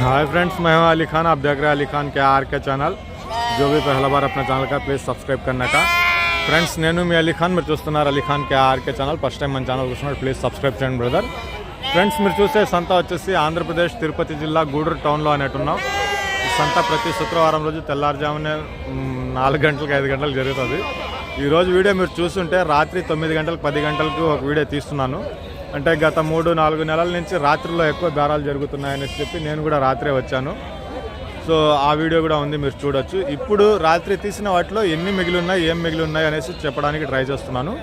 Hi friends, मैं हूं अली खान। आप देख रहे हैं अली खान के आर के चैनल। जो भी पहला बार अपना चैनल का प्लीज़ सब्सक्राइब करने का। ఫ్రెండ్స్, నేను మీ అలీ ఖాన్, మీరు చూస్తున్నారు అలీ ఖాన్ కే ఆర్కే ఛానల్. ఫస్ట్ టైం మన ఛానల్ చూస్తున్నారు, ప్లీజ్ సబ్స్క్రైబ్ చేయండి బ్రదర్. ఫ్రెండ్స్, మీరు చూసే సంత వచ్చేసి ఆంధ్రప్రదేశ్ తిరుపతి జిల్లా గూడూరు టౌన్లో అనేట్టున్నాం. ఈ సంత ప్రతి శుక్రవారం రోజు తెల్లారుజామునే 4 గంటలకు 5 గంటలకు జరుగుతుంది. ఈరోజు వీడియో మీరు చూస్తుంటే రాత్రి 9 గంటలకు 10 గంటలకు ఒక వీడియో తీస్తున్నాను. అంటే గత 3-4 నెలల నుంచి రాత్రిలో ఎక్కువ బేరాలు జరుగుతున్నాయని చెప్పి నేను కూడా రాత్రే వచ్చాను. సో ఆ వీడియో కూడా ఉంది, మీరు చూడొచ్చు. ఇప్పుడు రాత్రి తీసిన వాటిలో ఎన్ని మిగిలి ఉన్నాయి, ఏం మిగిలి ఉన్నాయి అనేసి చెప్పడానికి ట్రై చేస్తున్నాను.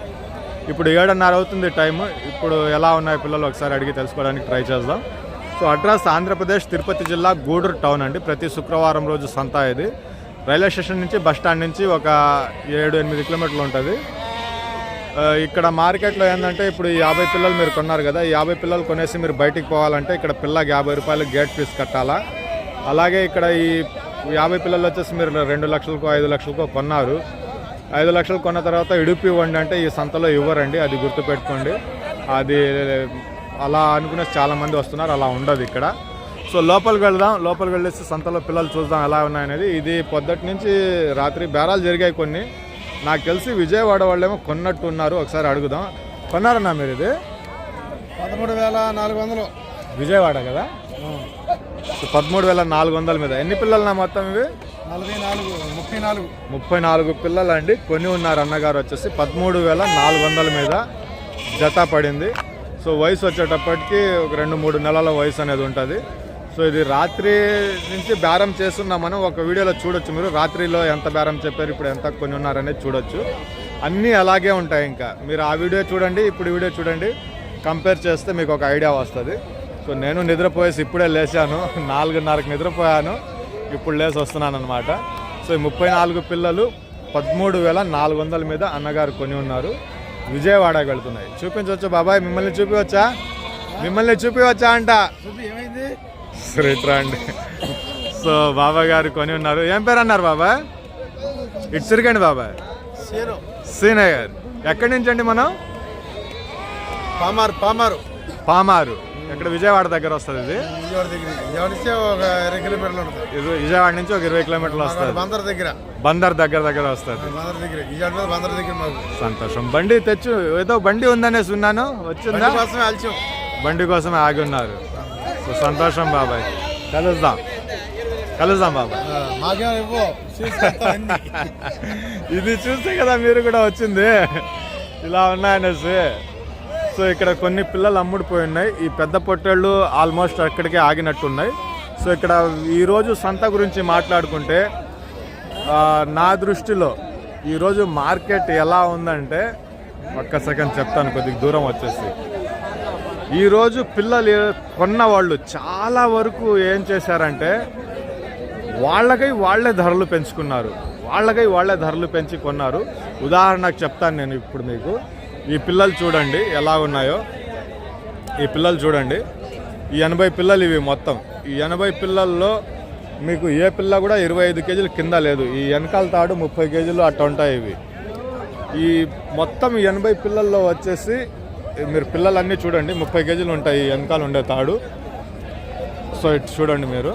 ఇప్పుడు 7:30 అవుతుంది టైము. ఇప్పుడు ఎలా ఉన్నాయి పిల్లలు ఒకసారి అడిగి తెలుసుకోవడానికి ట్రై చేద్దాం. సో అడ్రస్ ఆంధ్రప్రదేశ్ తిరుపతి జిల్లా గూడూరు టౌన్ అండి. ప్రతి శుక్రవారం రోజు సంత ఇది. రైల్వే స్టేషన్ నుంచి బస్ స్టాండ్ నుంచి ఒక 7-8 కిలోమీటర్లు ఉంటుంది. ఇక్కడ మార్కెట్లో ఏంటంటే ఇప్పుడు 50 పిల్లలు మీరు కొన్నారు కదా, 50 పిల్లలు కొనేసి మీరు బయటికి పోవాలంటే ఇక్కడ పిల్లకి 50 రూపాయలు గేట్ ఫీజు కట్టాలా. అలాగే ఇక్కడ ఈ 50 పిల్లలు వచ్చేసి మీరు 2 లక్షలకో 5 లక్షలకో కొన్నారు. 5 లక్షలు కొన్న తర్వాత ఇడుపు ఇవ్వండి అంటే ఈ సంతలో ఇవ్వరండి, అది గుర్తుపెట్టుకోండి. అది అలా అనుకునే చాలామంది వస్తున్నారు, అలా ఉండదు ఇక్కడ. సో లోపలికి వెళ్దాం, లోపలికి వెళ్ళేసి సంతలో పిల్లలు చూద్దాం ఎలా ఉన్నాయనేది. ఇది పొద్దుటి నుంచి రాత్రి బేరాలు జరిగాయి కొన్ని. నాకు తెలిసి విజయవాడ వాళ్ళేమో కొన్నట్టు ఉన్నారు, ఒకసారి అడుగుదాం. కొన్నారన్నా మీరు? ఇది 13,400 విజయవాడ కదా. 13,400 మీద ఎన్ని పిల్లలు మొత్తం? ఇవి 34 పిల్లలు అండి. కొని ఉన్నారు అన్నగారు వచ్చేసి 13,400 మీద జత పడింది. సో వయసు వచ్చేటప్పటికి ఒక 2-3 నెలల వయసు అనేది ఉంటుంది. సో ఇది రాత్రి నుంచి బేరం చేస్తున్నామని ఒక వీడియోలో చూడొచ్చు మీరు. రాత్రిలో ఎంత బేరం చెప్పారు, ఇప్పుడు ఎంత కొని ఉన్నారనేది చూడొచ్చు. అన్నీ అలాగే ఉంటాయి. ఇంకా మీరు ఆ వీడియో చూడండి, ఇప్పుడు వీడియో చూడండి, కంపేర్ చేస్తే మీకు ఒక ఐడియా వస్తుంది. సో నేను నిద్రపోయేసి ఇప్పుడే లేచాను, 4:30కి నిద్రపోయాను, ఇప్పుడు లేచి వస్తున్నాను అనమాట. సో ఈ 34 పిల్లలు 13,400 మీద అన్నగారు కొని ఉన్నారు. విజయవాడకి వెళ్తున్నాయి. చూపించవచ్చు బాబాయ్, మిమ్మల్ని చూపించవచ్చా అంట. శ్రీట్రా అండి. సో బాబాయ్ గారు కొని ఉన్నారు. ఏం పేరు అన్నారు బాబాయ్? ఇటు తిరగండి బాబాయ్. సీనయ్య గారు. ఎక్కడి నుంచి అండి మనం? పామారు. ఇక్కడ విజయవాడ దగ్గర వస్తుంది. ఇది విజయవాడ నుంచి ఒక 20 కిలోమీటర్లు వస్తుంది. బందర్ దగ్గర వస్తుంది. సంతోషం. బండి తెచ్చు, ఏదో బండి ఉందనేసి ఉన్నాను, వచ్చిందా? బండి కోసమే ఆగి ఉన్నారు. సో సంతోషం బాబాయ్, కలుద్దాం బాబాయ్. ఇది చూస్తే కదా మీరు కూడా వచ్చింది, ఇలా ఉన్నాయనేసి. సో ఇక్కడ కొన్ని పిల్లలు అమ్ముడిపోయి ఉన్నాయి. ఈ పెద్ద పొట్టేళ్ళు ఆల్మోస్ట్ అక్కడికే ఆగినట్టున్నాయి. సో ఇక్కడ ఈరోజు సంత గురించి మాట్లాడుకుంటే నా దృష్టిలో ఈరోజు మార్కెట్ ఎలా ఉందంటే, ఒక్క సెకండ్ చెప్తాను, కొద్దిగా దూరం వచ్చేసి. ఈరోజు పిల్లలు కొన్న వాళ్ళు చాలా వరకు ఏం చేశారంటే వాళ్ళే ధరలు పెంచుకున్నారు. వాళ్ళే ధరలు పెంచి కొన్నారు. ఉదాహరణకు చెప్తాను నేను ఇప్పుడు మీకు. ఈ పిల్లలు చూడండి ఎలా ఉన్నాయో. ఈ పిల్లలు చూడండి, ఈ 80 పిల్లలు ఇవి మొత్తం. ఈ 80 పిల్లల్లో మీకు ఏ పిల్ల కూడా 25 కేజీలు కింద లేదు. ఈ వెనకాల తాడు 30 కేజీలు అట్ట ఉంటాయి ఇవి. ఈ మొత్తం 80 పిల్లల్లో వచ్చేసి మీరు పిల్లలన్నీ చూడండి, 30 కేజీలు ఉంటాయి ఈ వెనకాల ఉండే తాడు. సో ఇటు చూడండి మీరు.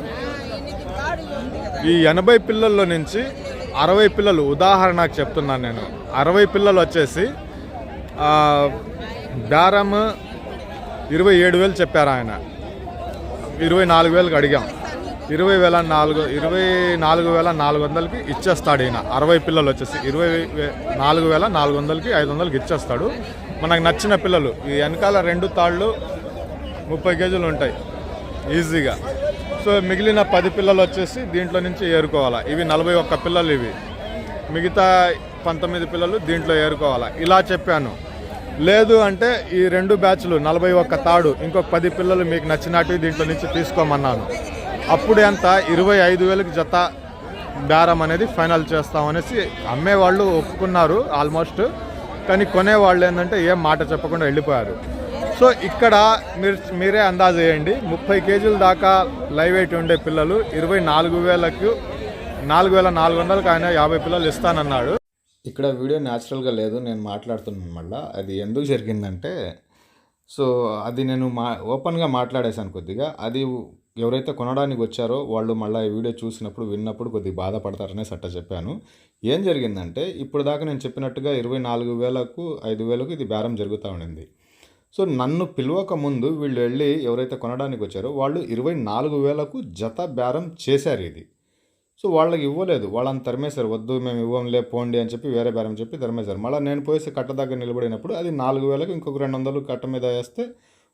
ఈ 80 పిల్లల్లో నుంచి 60 పిల్లలు, ఉదాహరణకు చెప్తున్నాను నేను, 60 పిల్లలు వచ్చేసి బేరం 27,000 చెప్పారు ఆయన. 24,000కి అడిగాం. 24,400కి ఇచ్చేస్తాడు ఈయన. 60 పిల్లలు వచ్చేసి 24,400కి 500కి ఇచ్చేస్తాడు. మనకు నచ్చిన పిల్లలు. ఈ వెనకాల 2 తాళ్ళు 30 కేజీలు ఉంటాయి ఈజీగా. సో మిగిలిన 10 పిల్లలు వచ్చేసి దీంట్లో నుంచి ఏరుకోవాలా. ఇవి 41 పిల్లలు, ఇవి మిగతా 19 పిల్లలు దీంట్లో ఏరుకోవాలా. ఇలా చెప్పాను. లేదు అంటే ఈ 2 బ్యాచ్లు 41 తాడు, ఇంకొక 10 పిల్లలు మీకు నచ్చినట్టు దీంట్లో నుంచి తీసుకోమన్నాను. అప్పుడు ఎంత? 25,000కి జత బేరం అనేది ఫైనల్ చేస్తామనేసి అమ్మేవాళ్ళు ఒప్పుకున్నారు ఆల్మోస్ట్. కానీ కొనేవాళ్ళు ఏంటంటే ఏం మాట చెప్పకుండా వెళ్ళిపోయారు. సో ఇక్కడ మీరే అందాజు వేయండి. 30 కేజీల దాకా లైవ్ వెయిట్ ఉండే పిల్లలు 24,400కి ఆయన 50 పిల్లలు ఇస్తానన్నాడు. ఇక్కడ వీడియో న్యాచురల్గా లేదు, నేను మాట్లాడుతున్నాను మళ్ళీ. అది ఎందుకు జరిగిందంటే, సో అది నేను ఓపెన్గా మాట్లాడేశాను కొద్దిగా. అది ఎవరైతే కొనడానికి వచ్చారో వాళ్ళు మళ్ళీ ఈ వీడియో చూసినప్పుడు విన్నప్పుడు కొద్దిగా బాధపడతారనే సట్ట చెప్పాను. ఏం జరిగిందంటే ఇప్పుడు దాకా నేను చెప్పినట్టుగా 24,000కు 5,000కు ఇది బేరం జరుగుతూ ఉండింది. సో నన్ను పిలవక ముందు వీళ్ళు వెళ్ళి ఎవరైతే కొనడానికి వచ్చారో వాళ్ళు 24,000కు జత బేరం చేశారు ఇది. సో వాళ్ళకి ఇవ్వలేదు, వాళ్ళని తరిమేశారు. వద్దు మేము ఇవ్వంలే పోండి అని చెప్పి వేరే బేరం చెప్పి తరిమేశారు. మళ్ళీ నేను పోయేసి కట్ట దగ్గర నిలబడినప్పుడు అది 4,000కు ఇంకొక 200 కట్ట మీద వేస్తే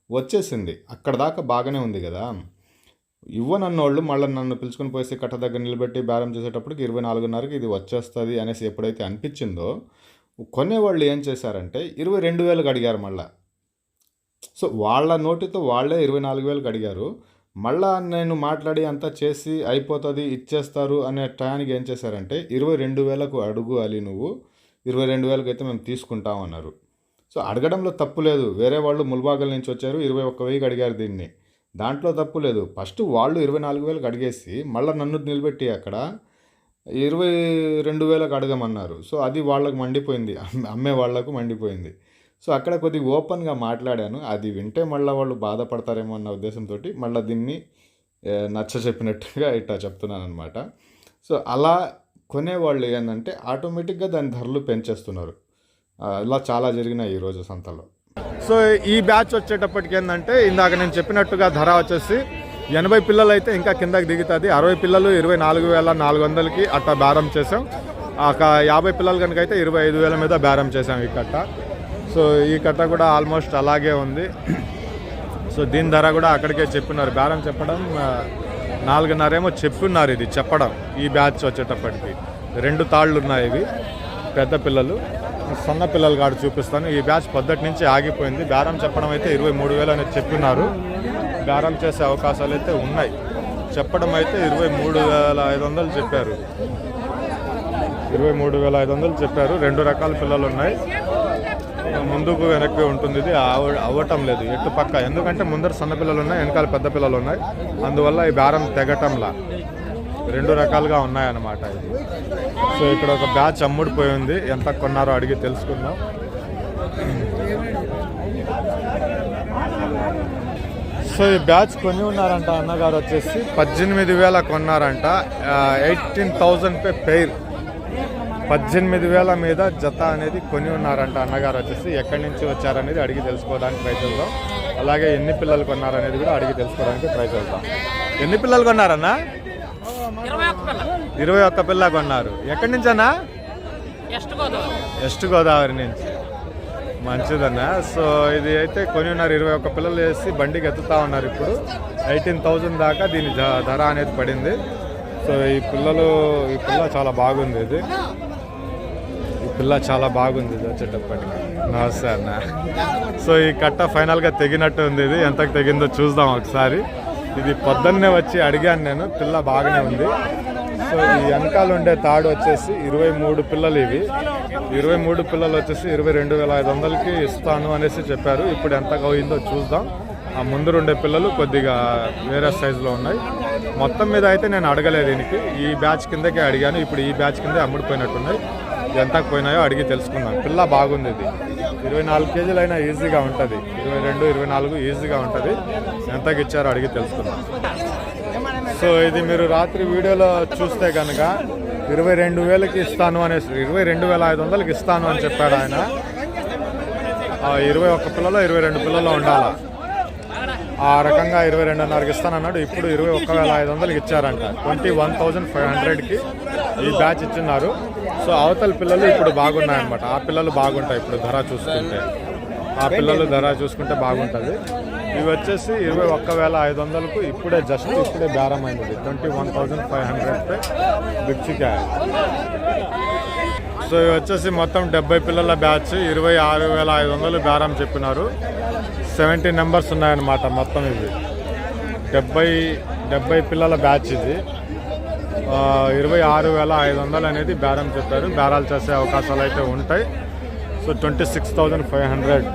వచ్చేసింది. అక్కడ దాకా బాగానే ఉంది కదా. ఇవ్వనన్నోళ్ళు మళ్ళీ నన్ను పిలుచుకొని పోయేసి కట్ట దగ్గర నిలబెట్టి బేరం చేసేటప్పటికి 24,500కి ఇది వచ్చేస్తుంది అనేసి ఎప్పుడైతే అనిపించిందో కొనేవాళ్ళు ఏం చేశారంటే 22,000కి అడిగారు మళ్ళీ. సో వాళ్ళ నోటితో వాళ్ళే 24,000కి అడిగారు. మళ్ళా నేను మాట్లాడి అంతా చేసి అయిపోతుంది ఇచ్చేస్తారు అనే టయానికి ఏం చేశారంటే 22,000కు అడుగు అలీ నువ్వు, 22,000కి అయితే మేము తీసుకుంటామన్నారు. సో అడగడంలో తప్పు లేదు. వేరే వాళ్ళు ముల్బాగల్ నుంచి వచ్చారు, 21,000కి అడిగారు దీన్ని, దాంట్లో తప్పు లేదు. ఫస్ట్ వాళ్ళు 24,000కి అడిగేసి మళ్ళీ నన్ను నిలబెట్టి అక్కడ 22,000కి అడగమన్నారు. సో అది వాళ్ళకు మండిపోయింది, అమ్మే వాళ్లకు మండిపోయింది. సో అక్కడ కొద్దిగా ఓపెన్గా మాట్లాడాను. అది వింటే మళ్ళీ వాళ్ళు బాధపడతారేమో అన్న ఉద్దేశంతో మళ్ళీ దీన్ని నచ్చ చెప్పినట్టుగా ఇట్లా చెప్తున్నాను అనమాట. సో అలా కొనేవాళ్ళు ఏంటంటే ఆటోమేటిక్గా దాని ధరలు పెంచేస్తున్నారు. ఇలా చాలా జరిగినాయి ఈరోజు సంతలో. సో ఈ బ్యాచ్ వచ్చేటప్పటికి ఏంటంటే ఇందాక నేను చెప్పినట్టుగా ధర వచ్చేసి 80 పిల్లలు అయితే ఇంకా కిందకి దిగుతుంది. 60 పిల్లలు 24,400కి అట్లా బేరం చేసాం. ఒక 50 పిల్లలు కనుక అయితే 25,000 మీద బేరం చేసాం ఈ కట్ట. సో ఈ కట్ట కూడా ఆల్మోస్ట్ అలాగే ఉంది. సో దీని ధర కూడా అక్కడికే చెప్పినారు. బేరం చెప్పడం 4.5 ఏమో చెప్పున్నారు ఇది చెప్పడం. ఈ బ్యాచ్ వచ్చేటప్పటికి 2 తాళ్ళు ఉన్నాయి ఇవి పెద్ద పిల్లలు. సన్న పిల్లలు కాదు చూపిస్తాను. ఈ బ్యాచ్ పొద్దుటి నుంచి ఆగిపోయింది. బేరం చెప్పడం అయితే 23,000 అనేది చెప్పినారు. బేరం చేసే అవకాశాలు అయితే ఉన్నాయి. చెప్పడం అయితే 23,500 చెప్పారు. 23,500 చెప్పారు. 2 రకాల పిల్లలు ఉన్నాయి. ముందుకు వెనక్కి ఉంటుంది. ఇది అవ్వటం లేదు ఎటు పక్క, ఎందుకంటే ముందర సన్న పిల్లలు ఉన్నాయి, వెనకాల పెద్ద పిల్లలు ఉన్నాయి. అందువల్ల ఈ బేరం తెగటంలా 2 రకాలుగా ఉన్నాయన్నమాట ఇది. సో ఇక్కడ ఒక బ్యాచ్ అమ్ముడిపోయి ఉంది. ఎంత కొన్నారో అడిగి తెలుసుకుందాం. సో ఈ బ్యాచ్ కొని ఉన్నారంట అన్నగారు వచ్చేసి 18,000 కొన్నారంట. 18,000 పెయిర్, 18,000 మీద జత అనేది కొని ఉన్నారంట అన్నగారు వచ్చేసి. ఎక్కడి నుంచి వచ్చారనేది అడిగి తెలుసుకోవడానికి ట్రై చేద్దాం. అలాగే ఎన్ని పిల్లలు కొన్నారనేది కూడా అడిగి తెలుసుకోవడానికి ట్రై చేద్దాం. ఎన్ని పిల్లలు కొన్నారన్నా? 21 పిల్ల కొన్నారు. ఎక్కడి నుంచి అన్నా? వెస్ట్ గోదావరి నుంచి. మంచిదన్నా. సో ఇది అయితే కొని ఉన్నారు. 21 పిల్లలు వేసి బండికి ఎత్తుతా ఉన్నారు. ఇప్పుడు 18,000 దాకా దీని ధర అనేది పడింది. సో ఈ పిల్ల చాలా బాగుంది. ఈ పిల్ల చాలా బాగుంది ఇది వచ్చేటప్పటికి. నమస్తే అన్న. సో ఈ కట్ట ఫైనల్గా తెగినట్టు ఉంది. ఇది ఎంతకు తెగిందో చూద్దాం ఒకసారి. ఇది పొద్దున్నే వచ్చి అడిగాను నేను. పిల్ల బాగానే ఉంది. సో ఈ వెనకాల ఉండే తాడు వచ్చేసి 23 పిల్లలు. ఇవి 23 పిల్లలు వచ్చేసి 22,500కి ఇస్తాను అనేసి చెప్పారు. ఇప్పుడు ఎంత అయిందో చూద్దాం. ఆ ముందు ఉండే పిల్లలు కొద్దిగా వేరే సైజులో ఉన్నాయి. మొత్తం మీద అయితే నేను అడగలేదు దీనికి. ఈ బ్యాచ్ కిందకే అడిగాను. ఇప్పుడు ఈ బ్యాచ్ కిందే అమ్ముడిపోయినట్టున్నాయి. ఎంతకు పోయినాయో అడిగి తెలుసుకున్నాను. పిల్ల బాగుంది. ఇది 24 కేజీలు అయినా ఈజీగా ఉంటుంది. 22, 24 ఈజీగా ఉంటుంది. ఎంతకి ఇచ్చారో అడిగి తెలుసుకున్నాను. సో ఇది మీరు రాత్రి వీడియోలో చూస్తే కనుక 22,000కి ఇస్తాను అనేసి 22,500కి ఇస్తాను అని చెప్పాడు ఆయన. 21 పిల్లలో 22 పిల్లలో ఉండాలా. ఆ రకంగా 22,500కి ఇస్తానన్నాడు. ఇప్పుడు 21,500కి ఇచ్చారంట. 21,500కి ఈ బ్యాచ్ ఇచ్చిన్నారు. సో అవతల పిల్లలు ఇప్పుడు బాగున్నాయన్నమాట. ఆ పిల్లలు బాగుంటాయి ఇప్పుడు ధర చూసుకుంటే. ఆ పిల్లలు ధర చూసుకుంటే బాగుంటుంది. ఇవి వచ్చేసి 21,500కు ఇప్పుడే బేరం అయింది. 21,500 బిచ్చికాయ. సో ఇవి వచ్చేసి మొత్తం 70 పిల్లల బ్యాచ్. 26,500 బేరం చెప్పినారు. 70 నెంబర్స్ ఉన్నాయన్నమాట మొత్తం. ఇది 70 పిల్లల బ్యాచ్. ఇది 26,500 అనేది బేరం చెప్పారు. బేరాలు చేసే అవకాశాలు అయితే ఉంటాయి. సో 26,500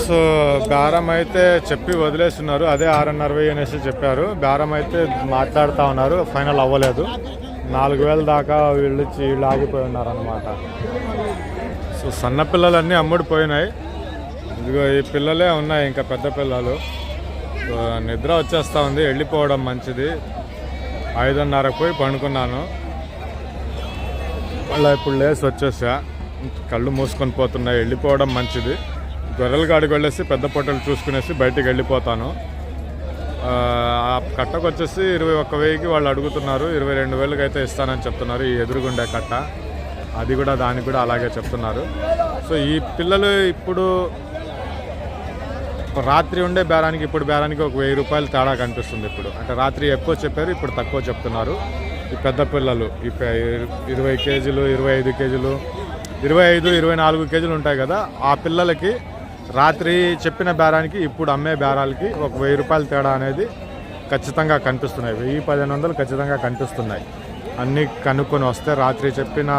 సో బేరం అయితే చెప్పి వదిలేస్తున్నారు. అదే 6,500 అనేసి చెప్పారు. బేరం అయితే మాట్లాడుతూ ఉన్నారు. ఫైనల్ అవ్వలేదు. 4,000 దాకా వీళ్ళు ఆగిపోయి ఉన్నారన్నమాట. సో సన్న పిల్లలన్నీ అమ్ముడిపోయినాయి. ఇదిగో ఈ పిల్లలే ఉన్నాయి. ఇంకా పెద్ద పిల్లలు నిద్ర వచ్చేస్తూ ఉంది, వెళ్ళిపోవడం మంచిది. 5:30 పోయి పండుకున్నాను, మళ్ళీ ఇప్పుడు లేసి వచ్చేసా. కళ్ళు మూసుకొని పోతున్నాయి, వెళ్ళిపోవడం మంచిది. గొర్రెల కాడికి వెళ్ళేసి పెద్ద పొట్టలు చూసుకునేసి బయటికి వెళ్ళిపోతాను. ఆ కట్టకు వచ్చేసి 21,000కి వాళ్ళు అడుగుతున్నారు. 22,000కి అయితే ఇస్తానని చెప్తున్నారు. ఈ ఎదురుగుండే కట్ట అది కూడా, దానికి కూడా అలాగే చెప్తున్నారు. సో ఈ పిల్లలు ఇప్పుడు రాత్రి ఉండే బేరానికి ఇప్పుడు బేరానికి ఒక 1,000 రూపాయలు తేడా కనిపిస్తుంది. ఇప్పుడు అంటే రాత్రి ఎక్కువ చెప్పారు, ఇప్పుడు తక్కువ చెప్తున్నారు. ఈ పెద్ద పిల్లలు 20 కేజీలు, 25 కేజీలు, 25, 24 కేజీలు ఉంటాయి కదా, ఆ పిల్లలకి రాత్రి చెప్పిన బేరానికి ఇప్పుడు అమ్మే బేరాలకి ఒక 1,000 రూపాయలు తేడా అనేది ఖచ్చితంగా కనిపిస్తున్నాయి. 1,000-1,500 ఖచ్చితంగా కనిపిస్తున్నాయి. అన్నీ కనుక్కొని వస్తే రాత్రి చెప్పిన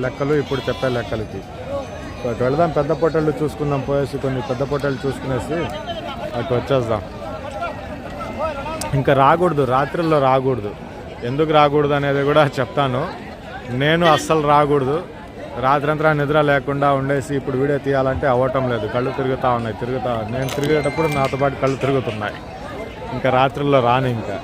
లెక్కలు ఇప్పుడు చెప్పే లెక్కలకి. అటు వెళదాం, పెద్ద పొట్టలు చూసుకుందాం, పోయేసి కొన్ని పెద్ద పొట్టలు చూసుకునేసి అటు వచ్చేద్దాం. ఇంకా రాకూడదు, రాత్రుల్లో రాకూడదు. ఎందుకు రాకూడదు అనేది కూడా చెప్తాను. నేను అస్సలు రాకూడదు. రాత్రంతా నిద్ర లేకుండా ఉండేసి ఇప్పుడు వీడియో తీయాలంటే అవ్వటం లేదు. కళ్ళు తిరుగుతూ ఉన్నాయి. నేను తిరిగేటప్పుడు నాతో పాటు కళ్ళు తిరుగుతున్నాయి. ఇంకా రాత్రుల్లో రాను. ఇంకా